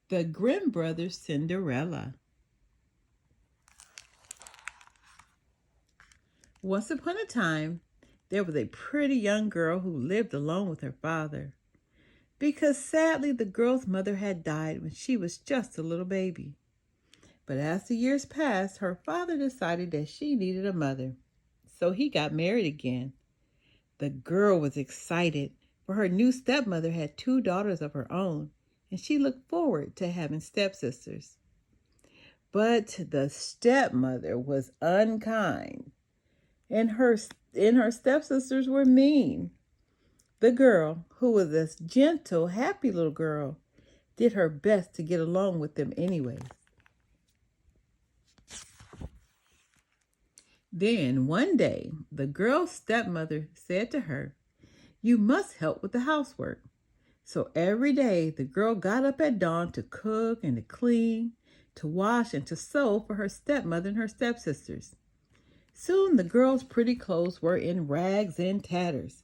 The Grimm Brothers' Cinderella. Once upon a time, there was a pretty young girl who lived alone with her father, because sadly the girl's mother had died when she was just a little baby. But as the years passed, her father decided that she needed a mother, so he got married again. The girl was excited, for her new stepmother had two daughters of her own, and she looked forward to having stepsisters. But the stepmother was unkind, and her stepsisters were mean. The girl, who was this gentle, happy little girl, did her best to get along with them anyways. Then one day, the girl's stepmother said to her, "You must help with the housework." So every day, the girl got up at dawn to cook and to clean, to wash and to sew for her stepmother and her stepsisters. Soon the girl's pretty clothes were in rags and tatters,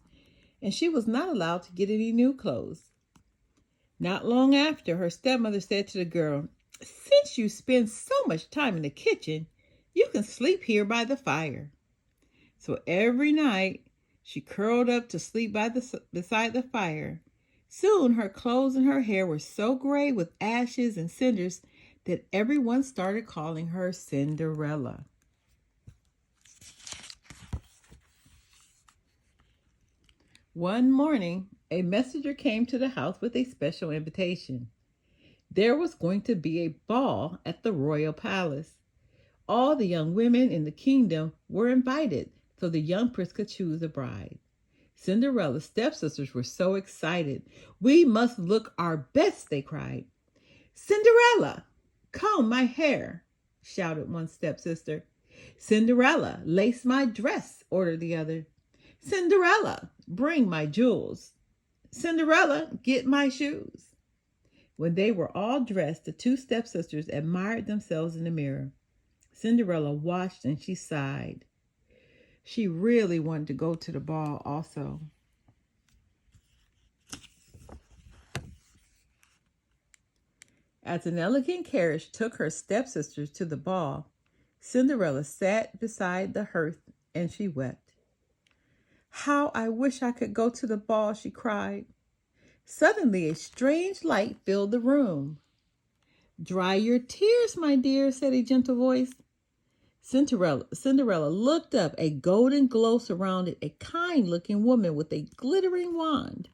and she was not allowed to get any new clothes. Not long after, her stepmother said to the girl, "Since you spend so much time in the kitchen, you can sleep here by the fire." So every night, she curled up to sleep beside the fire. Soon her clothes and her hair were so gray with ashes and cinders that everyone started calling her Cinderella. One morning, a messenger came to the house with a special invitation. There was going to be a ball at the royal palace. All the young women in the kingdom were invited so the young prince could choose a bride. Cinderella's stepsisters were so excited. "We must look our best," they cried. "Cinderella, comb my hair," shouted one stepsister. "Cinderella, lace my dress," ordered the other. "Cinderella, bring my jewels." "Cinderella, get my shoes." When they were all dressed, the two stepsisters admired themselves in the mirror. Cinderella watched and she sighed. She really wanted to go to the ball also. As an elegant carriage took her stepsisters to the ball, Cinderella sat beside the hearth and she wept. "How I wish I could go to the ball," she cried. Suddenly a strange light filled the room. "Dry your tears, my dear," said a gentle voice. Cinderella looked up. A golden glow surrounded a kind-looking woman with a glittering wand.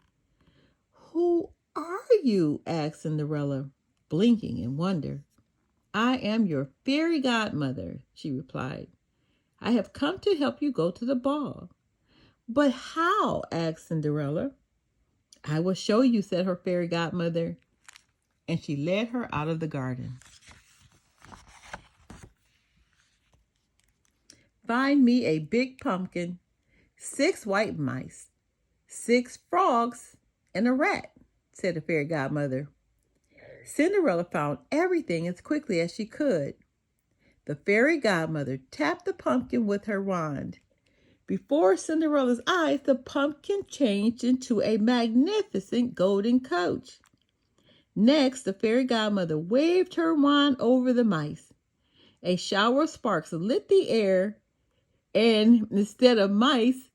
"Who are you?" asked Cinderella, blinking in wonder. "I am your fairy godmother," she replied. "I have come to help you go to the ball." "But how?" asked Cinderella. "I will show you," said her fairy godmother, and she led her out of the garden. "Find me a big pumpkin, 6 white mice, 6 frogs, and a rat," said the fairy godmother. Cinderella found everything as quickly as she could. The fairy godmother tapped the pumpkin with her wand. Before Cinderella's eyes, the pumpkin changed into a magnificent golden coach. Next, the fairy godmother waved her wand over the mice. A shower of sparks lit the air, and instead of mice,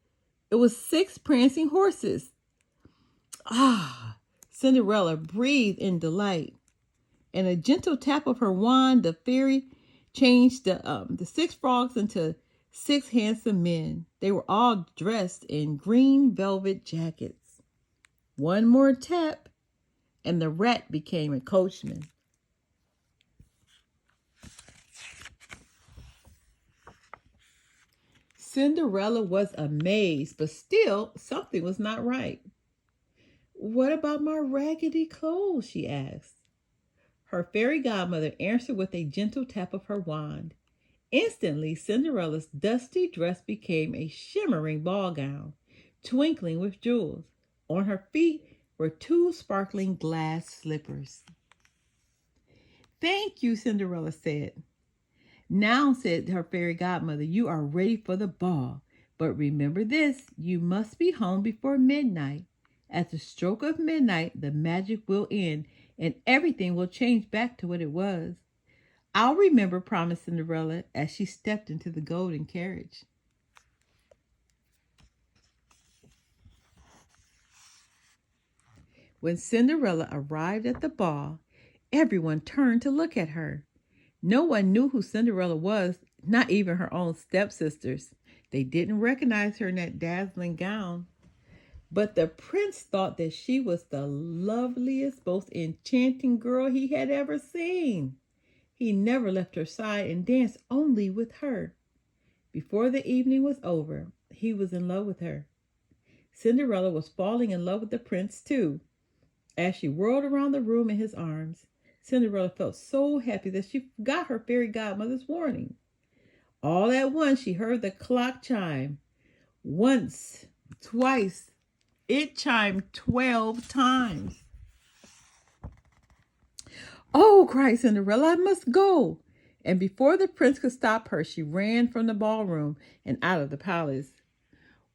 it was 6 prancing horses. "Ah!" Cinderella breathed in delight. And a gentle tap of her wand, the fairy changed the 6 frogs into 6 handsome men. They were all dressed in green velvet jackets. One more tap, and the rat became a coachman. Cinderella was amazed, but still something was not right. "What about my raggedy clothes?" she asked. Her fairy godmother answered with a gentle tap of her wand. Instantly, Cinderella's dusty dress became a shimmering ball gown, twinkling with jewels. On her feet were 2 sparkling glass slippers. "Thank you," Cinderella said. "Now," said her fairy godmother, "you are ready for the ball. But remember this, you must be home before midnight. At the stroke of midnight, the magic will end, and everything will change back to what it was. I'll remember, promised Cinderella as she stepped into the golden carriage. When Cinderella arrived at the ball, everyone turned to look at her. No one knew who Cinderella was, not even her own stepsisters. They didn't recognize her in that dazzling gown. But the prince thought that she was the loveliest, most enchanting girl he had ever seen. He never left her side and danced only with her. Before the evening was over, he was in love with her. Cinderella was falling in love with the prince too. As she whirled around the room in his arms, Cinderella felt so happy that she forgot her fairy godmother's warning. All at once she heard the clock chime. Once, twice, it chimed 12 times. "Oh," cried Cinderella, "I must go." And before the prince could stop her, she ran from the ballroom and out of the palace.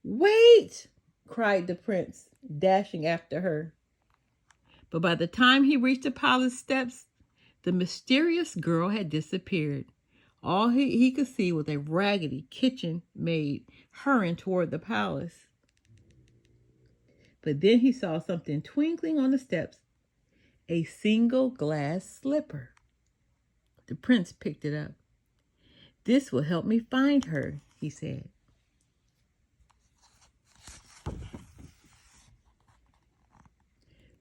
"Wait!" cried the prince, dashing after her. But by the time he reached the palace steps, the mysterious girl had disappeared. All he could see was a raggedy kitchen maid hurrying toward the palace. But then he saw something twinkling on the steps, a single glass slipper. The prince picked it up. "This will help me find her," he said.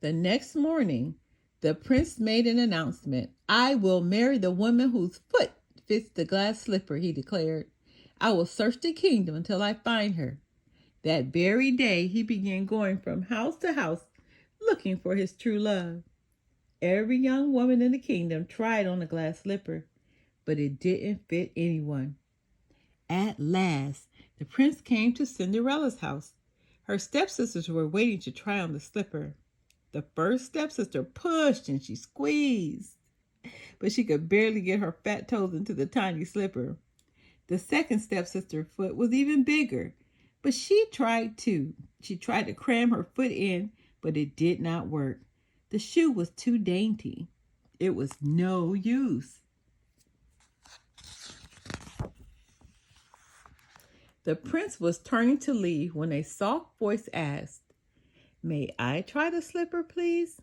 The next morning, the prince made an announcement. "I will marry the woman whose foot fits the glass slipper," he declared. "I will search the kingdom until I find her." That very day, he began going from house to house looking for his true love. Every young woman in the kingdom tried on the glass slipper, but it didn't fit anyone. At last, the prince came to Cinderella's house. Her stepsisters were waiting to try on the slipper. The first stepsister pushed and she squeezed, but she could barely get her fat toes into the tiny slipper. The second stepsister's foot was even bigger, but she tried too. She tried to cram her foot in, but it did not work. The shoe was too dainty. It was no use. The prince was turning to leave when a soft voice asked, "May I try the slipper, please?"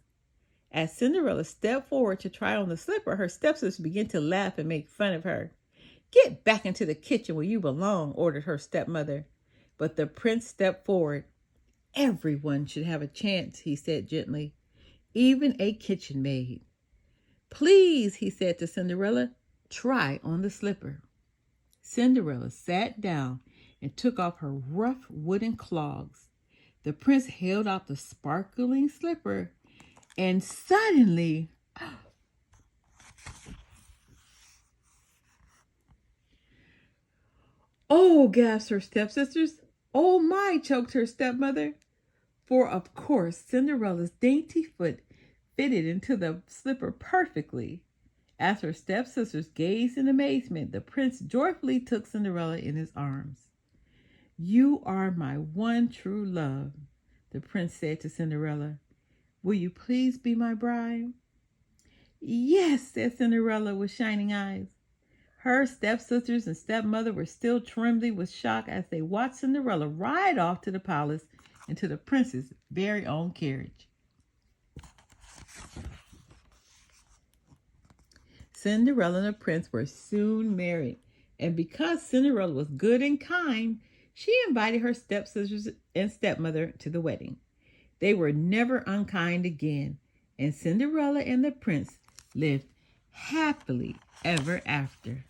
As Cinderella stepped forward to try on the slipper, her stepsisters began to laugh and make fun of her. "Get back into the kitchen where you belong," ordered her stepmother. But the prince stepped forward. "Everyone should have a chance," he said gently, "even a kitchen maid." "Please," he said to Cinderella, "try on the slipper." Cinderella sat down and took off her rough wooden clogs. The prince held out the sparkling slipper, and suddenly, "Oh," gasped her stepsisters. "Oh my," choked her stepmother. For of course Cinderella's dainty foot fitted into the slipper perfectly. As her stepsisters gazed in amazement, the prince joyfully took Cinderella in his arms. "You are my one true love," the prince said to Cinderella. "Will you please be my bride?" "Yes," said Cinderella with shining eyes. Her stepsisters and stepmother were still trembling with shock as they watched Cinderella ride off to the palace into the prince's very own carriage. Cinderella and the prince were soon married, and because Cinderella was good and kind, she invited her stepsisters and stepmother to the wedding. They were never unkind again, and Cinderella and the prince lived happily ever after.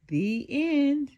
The end.